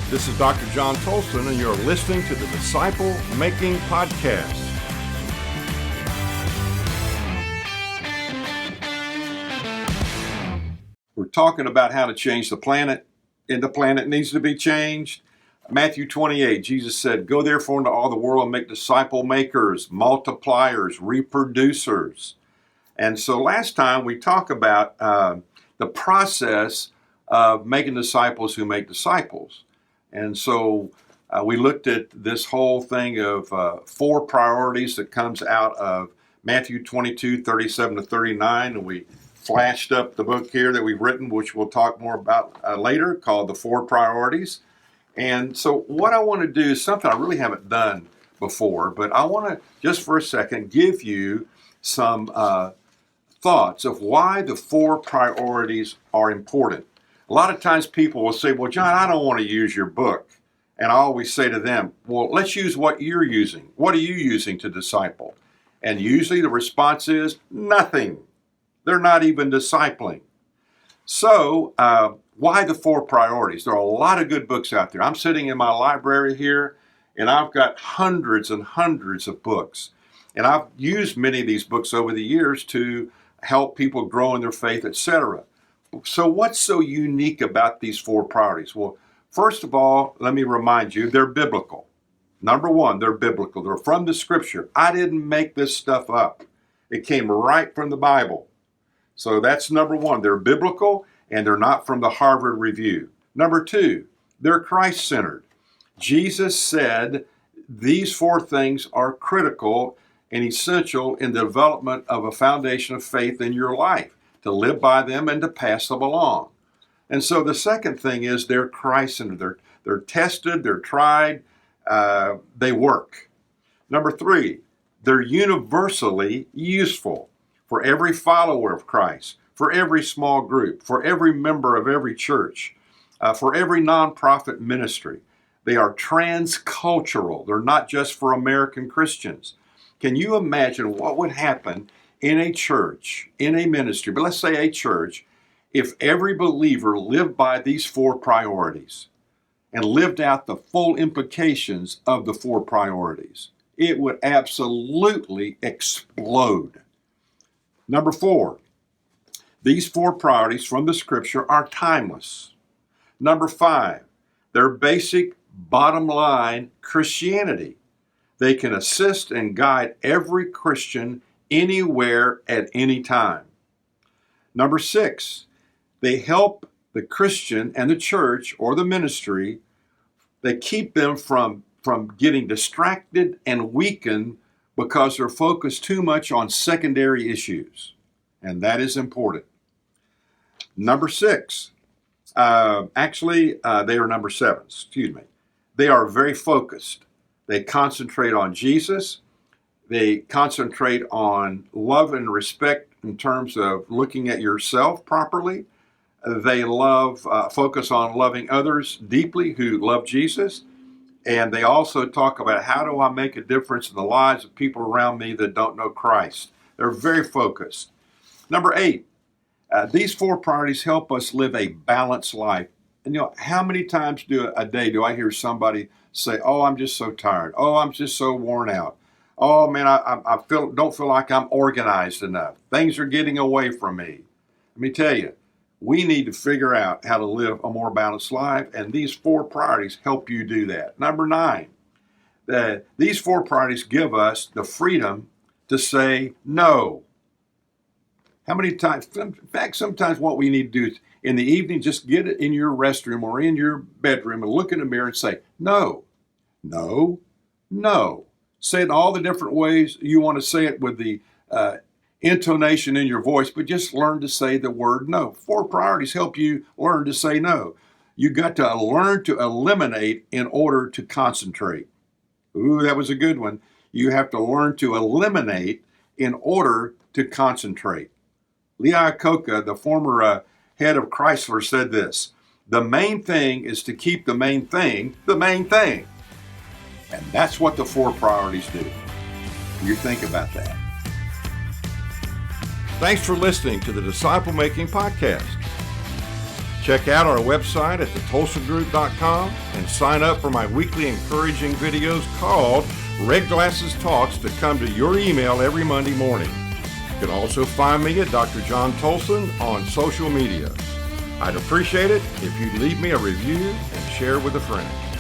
This is Dr. John Tolson, and you're listening to the Disciple Making Podcast. We're talking about how to change the planet, and the planet needs to be changed. Matthew 28, Jesus said, "Go therefore into all the world and make disciple makers, multipliers, reproducers." And so last time we talked about the process of making disciples who make disciples. And so we looked at this whole thing of 4 priorities that comes out of Matthew 22, 37 to 39. And we flashed up the book here that we've written, which we'll talk more about later, called The 4 Priorities. And so what I want to do is something I really haven't done before, but I want to, just for a second, give you some thoughts of why the 4 priorities are important. A lot of times people will say, "Well, John, I don't want to use your book." And I always say to them, "Well, let's use what you're using. What are you using to disciple?" And usually the response is nothing. They're not even discipling. So why the 4 priorities? There are a lot of good books out there. I'm sitting in my library here, and I've got hundreds and hundreds of books. And I've used many of these books over the years to help people grow in their faith, etc. So what's so unique about these 4 priorities? Well, first of all, let me remind you, they're biblical. Number one, they're biblical. They're from the scripture. I didn't make this stuff up. It came right from the Bible. So that's number one. They're biblical, and they're not from the Harvard Review. Number 2, they're Christ-centered. Jesus said these 4 things are critical and essential in the development of a foundation of faith in your life, to live by them and to pass them along. And so the second thing is they're Christ-centered. They're tested, they're tried, they work. Number 3, they're universally useful for every follower of Christ, for every small group, for every member of every church, for every nonprofit ministry. They are transcultural. They're not just for American Christians. Can you imagine what would happen in a church, in a ministry, but let's say a church, if every believer lived by these 4 priorities and lived out the full implications of the 4 priorities? It would absolutely explode. Number 4, these 4 priorities from the scripture are timeless. Number 5, they're basic, bottom line Christianity. They can assist and guide every Christian anywhere at any time. Number 6, they help the Christian and the church or the ministry. They keep them from getting distracted and weakened because they're focused too much on secondary issues. And that is important. Number 6, they are number 7, excuse me. They are very focused. They concentrate on Jesus. They concentrate on love and respect in terms of looking at yourself properly. They focus on loving others deeply who love Jesus. And they also talk about, how do I make a difference in the lives of people around me that don't know Christ? They're very focused. Number 8, these 4 priorities help us live a balanced life. And how many times a day do I hear somebody say, "Oh, I'm just so tired. Oh, I'm just so worn out. Oh man, I don't feel like I'm organized enough. Things are getting away from me." Let me tell you, we need to figure out how to live a more balanced life, and these 4 priorities help you do that. Number 9, these 4 priorities give us the freedom to say no. How many times? In fact, sometimes what we need to do is in the evening, just get it in your restroom or in your bedroom and look in the mirror and say, "No, no, no." Say it in all the different ways you want to say it with the intonation in your voice, but just learn to say the word no. 4 priorities help you learn to say no. You got to learn to eliminate in order to concentrate. Ooh, that was a good one. You have to learn to eliminate in order to concentrate. Lee Iacocca, the former head of Chrysler, said this: "The main thing is to keep the main thing the main thing." And that's what the 4 priorities do. You think about that. Thanks for listening to the Disciple Making Podcast. Check out our website at thetolsongroup.com and sign up for my weekly encouraging videos called Red Glasses Talks to come to your email every Monday morning. You can also find me at Dr. John Tolson on social media. I'd appreciate it if you'd leave me a review and share with a friend.